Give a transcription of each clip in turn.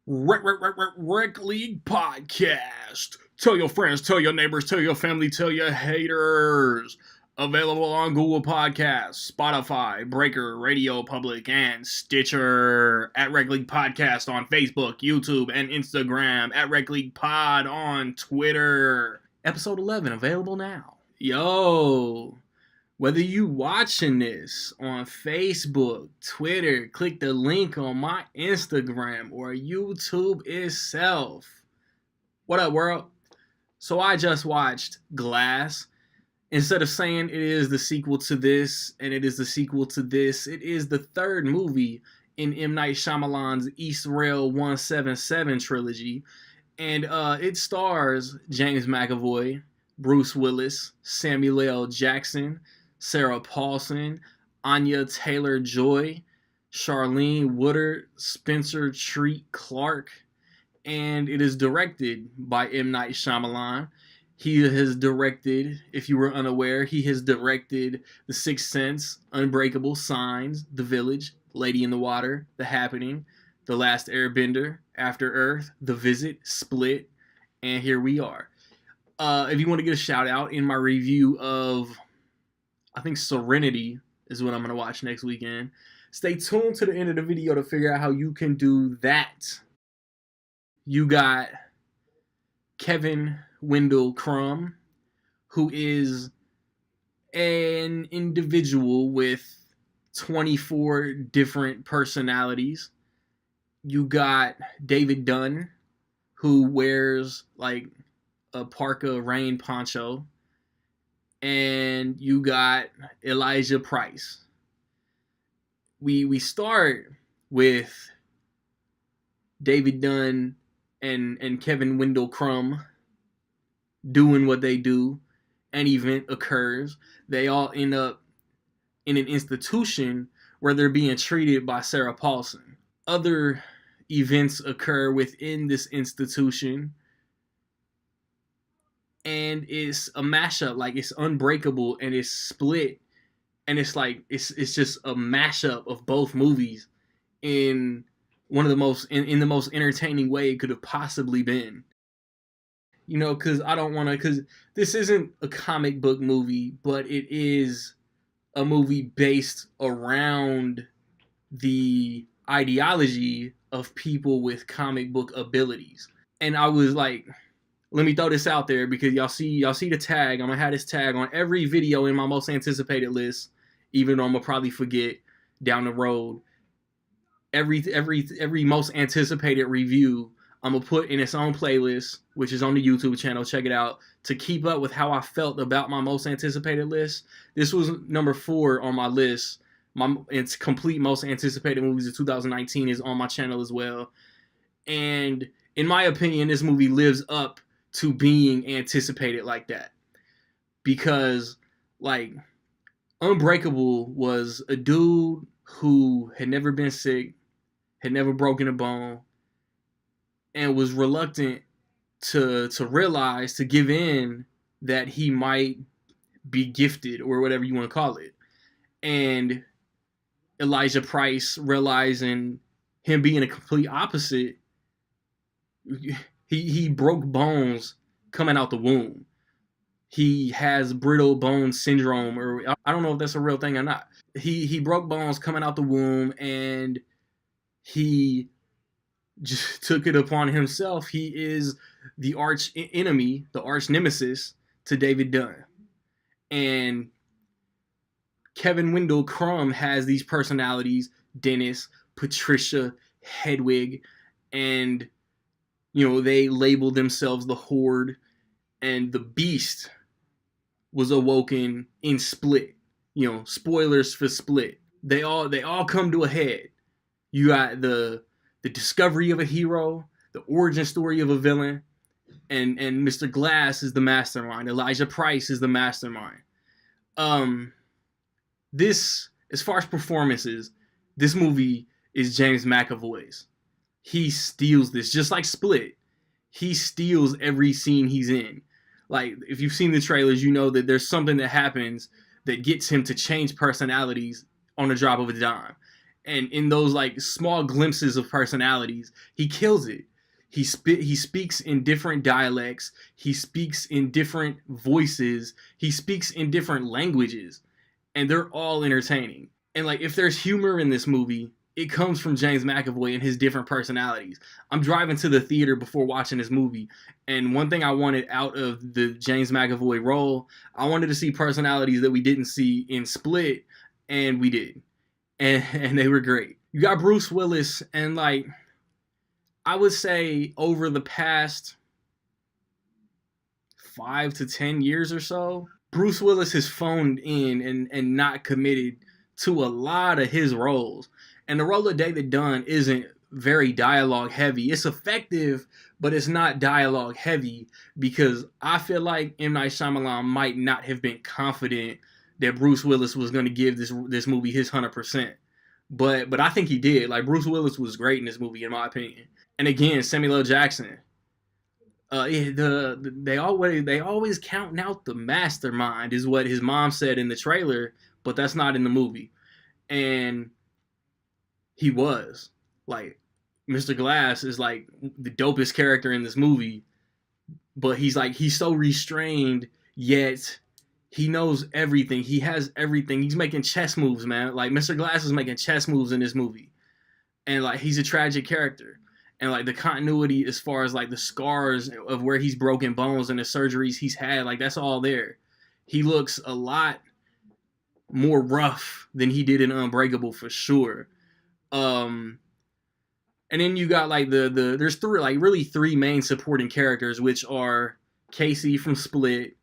Rec League Podcast. Tell your friends, tell your neighbors, tell your family, tell your haters. Available on Google Podcasts, Spotify, Breaker, Radio Public, and Stitcher. At Rec League Podcast on Facebook, YouTube, and Instagram. At Rec League Pod on Twitter. Episode 11 available now. Yo, whether you watching this on Facebook, Twitter, click the link on my Instagram or YouTube itself. What up, world? So I just watched Glass. Instead of saying it is the sequel to this and it is the sequel to this, it is the third movie in M. Night Shyamalan's East Rail 177 trilogy. And it stars James McAvoy, Bruce Willis, Samuel L. Jackson, Sarah Paulson, Anya Taylor-Joy, Charlene Woodard, Spencer Treat Clark, and it is directed by M. Night Shyamalan. He has directed, if you were unaware, he has directed The Sixth Sense, Unbreakable, Signs, The Village, Lady in the Water, The Happening, The Last Airbender, After Earth, The Visit, Split, and here we are. If you want to get a shout out in my review of, I think Serenity is what I'm going to watch next weekend, stay tuned to the end of the video to figure out how you can do that. You got Kevin Wendell Crumb, who is an individual with 24 different personalities. You got David Dunn, who wears like a parka rain poncho. And you got Elijah Price. We start with David Dunn and Kevin Wendell Crumb doing what they do. An event occurs. They all end up in an institution where they're being treated by Sarah Paulson. Other events occur within this institution. And it's a mashup, like it's Unbreakable and it's Split, and it's like it's just a mashup of both movies in one of the most in the most entertaining way it could have possibly been. You know, because this isn't a comic book movie, but it is a movie based around the ideology of people with comic book abilities. And I was like, let me throw this out there because y'all see the tag. I'm gonna have this tag on every video in my most anticipated list, even though I'm gonna probably forget down the road. Every most anticipated review I'm gonna put in its own playlist, which is on the YouTube channel. Check it out to keep up with how I felt about my most anticipated list. This was number 4 on my list. It's complete most anticipated movies of 2019 is on my channel as well. And in my opinion, this movie lives up to being anticipated like that, because like Unbreakable was a dude who had never been sick, had never broken a bone, and was reluctant to realize, to give in that he might be gifted or whatever you want to call it. And Elijah Price, realizing him being a complete opposite, He broke bones coming out the womb. He has brittle bone syndrome, or I don't know if that's a real thing or not. He broke bones coming out the womb, and he just took it upon himself. He is the arch enemy, the arch nemesis to David Dunn. And Kevin Wendell Crumb has these personalities: Dennis, Patricia, Hedwig, and you know, they labeled themselves the Horde, and the Beast was awoken in Split. You know, spoilers for Split. They all come to a head. You got the discovery of a hero, the origin story of a villain, and Mr. Glass is the mastermind. Elijah Price is the mastermind. This, as far as performances, this movie is James McAvoy's. He steals this, just like Split. He steals every scene he's in. Like, if you've seen the trailers, you know that there's something that happens that gets him to change personalities on the drop of a dime. and in those like small glimpses of personalities, he kills it. He speaks in different dialects. He speaks in different voices. He speaks in different languages, and they're all entertaining. And like, if there's humor in this movie, it comes from James McAvoy and his different personalities. I'm driving to the theater before watching this movie, and one thing I wanted out of the James McAvoy role, I wanted to see personalities that we didn't see in Split, and we did, and they were great. You got Bruce Willis, and like, I would say over the past 5 to 10 years or so, Bruce Willis has phoned in and not committed to a lot of his roles. And the role of David Dunn isn't very dialogue heavy. It's effective, but it's not dialogue heavy, because I feel like M. Night Shyamalan might not have been confident that Bruce Willis was going to give this movie his 100%. But I think he did. Like, Bruce Willis was great in this movie, in my opinion. And again, Samuel L. Jackson. They always counting out the mastermind, is what his mom said in the trailer, but that's not in the movie. And he was like, Mr. Glass is like the dopest character in this movie, but he's so restrained, yet he knows everything. He has everything. He's making chess moves, man. Like, Mr. Glass is making chess moves in this movie, and like, he's a tragic character. And like, the continuity as far as like the scars of where he's broken bones and the surgeries he's had, like, that's all there. He looks a lot more rough than he did in Unbreakable, for sure. And then you got like there's three main supporting characters, which are Casey from Split,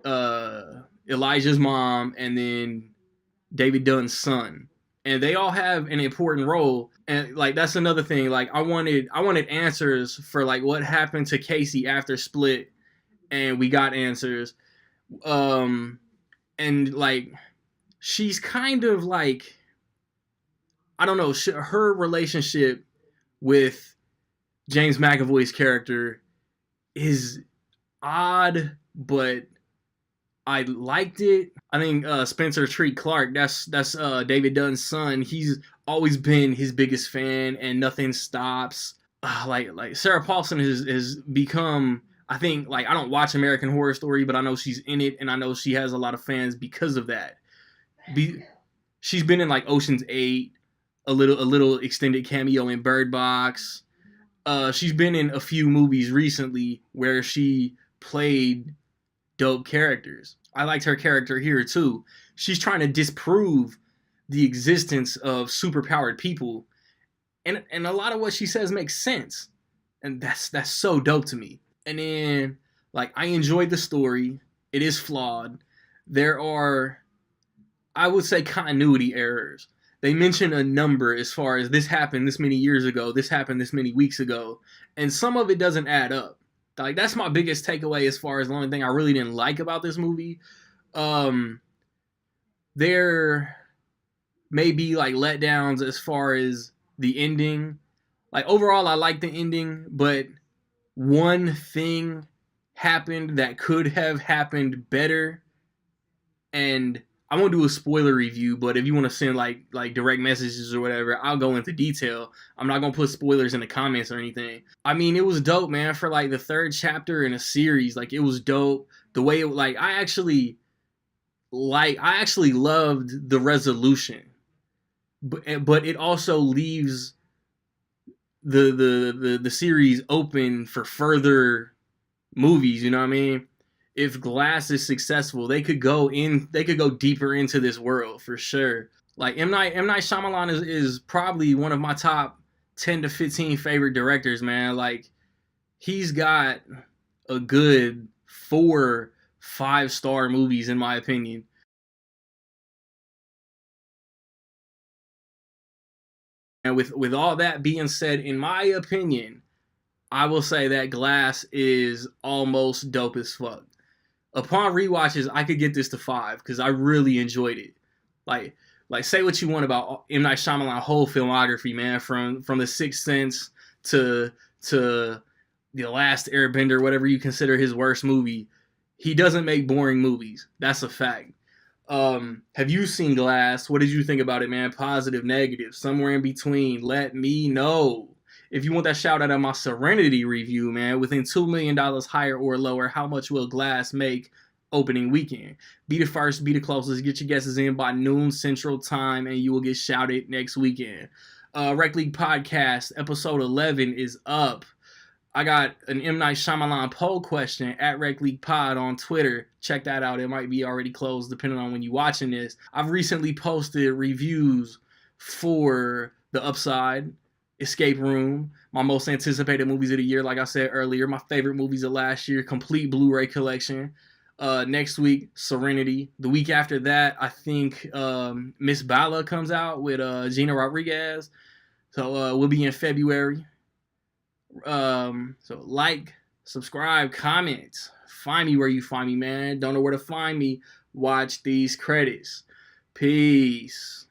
Elijah's mom, and then David Dunn's son. And they all have an important role. And like, that's another thing. Like, I wanted answers for like what happened to Casey after Split, and we got answers. And like, she's kind of like, I don't know, her relationship with James McAvoy's character is odd, but I liked it. I think Spencer Treat Clark, that's David Dunn's son. He's always been his biggest fan, and nothing stops. Like Sarah Paulson has become, I think, like, I don't watch American Horror Story, but I know she's in it, and I know she has a lot of fans because of that. She's been in like Ocean's 8, a little extended cameo in Bird Box. She's been in a few movies recently where she played dope characters. I liked her character here too. She's trying to disprove the existence of superpowered people, and a lot of what she says makes sense, and that's so dope to me. And then, like, I enjoyed the story. It is flawed. There are, I would say, continuity errors. They mention a number as far as this happened this many years ago, this happened this many weeks ago, and some of it doesn't add up. Like, that's my biggest takeaway as far as the only thing I really didn't like about this movie. There may be like letdowns as far as the ending. Like, overall, I like the ending, but one thing happened that could have happened better. And I won't do a spoiler review, but if you want to send like direct messages or whatever, I'll go into detail. I'm not gonna put spoilers in the comments or anything. I mean, it was dope, man. For like the third chapter in a series, like, it was dope. The way it, like, I actually loved the resolution, but it also leaves the series open for further movies. You know what I mean? If Glass is successful, they could go deeper into this world for sure. Like, M. Night Shyamalan is probably one of my top 10 to 15 favorite directors, man. Like, he's got a good 4-5-star movies, in my opinion. And with all that being said, in my opinion, I will say that Glass is almost dope as fuck. Upon rewatches, I could get this to 5 because I really enjoyed it. Like, say what you want about M. Night Shyamalan whole filmography, man, from The Sixth Sense to The Last Airbender, whatever you consider his worst movie. He doesn't make boring movies. That's a fact. Have you seen Glass? What did you think about it, man? Positive, negative, somewhere in between. Let me know. If you want that shout out on my Serenity review, man, within $2 million higher or lower, how much will Glass make opening weekend? Be the first, be the closest. Get your guesses in by noon Central Time, and you will get shouted next weekend. Rec League Podcast, episode 11 is up. I got an M. Night Shyamalan poll question at Rec League Pod on Twitter. Check that out. It might be already closed depending on when you're watching this. I've recently posted reviews for The Upside, Escape Room, my most anticipated movies of the year, like I said earlier, my favorite movies of last year, complete Blu-ray collection. Next week, Serenity. The week after that, I think Miss Bala comes out with Gina Rodriguez. So we'll be in February. So like, subscribe, comment. Find me where you find me, man. Don't know where to find me. Watch these credits. Peace.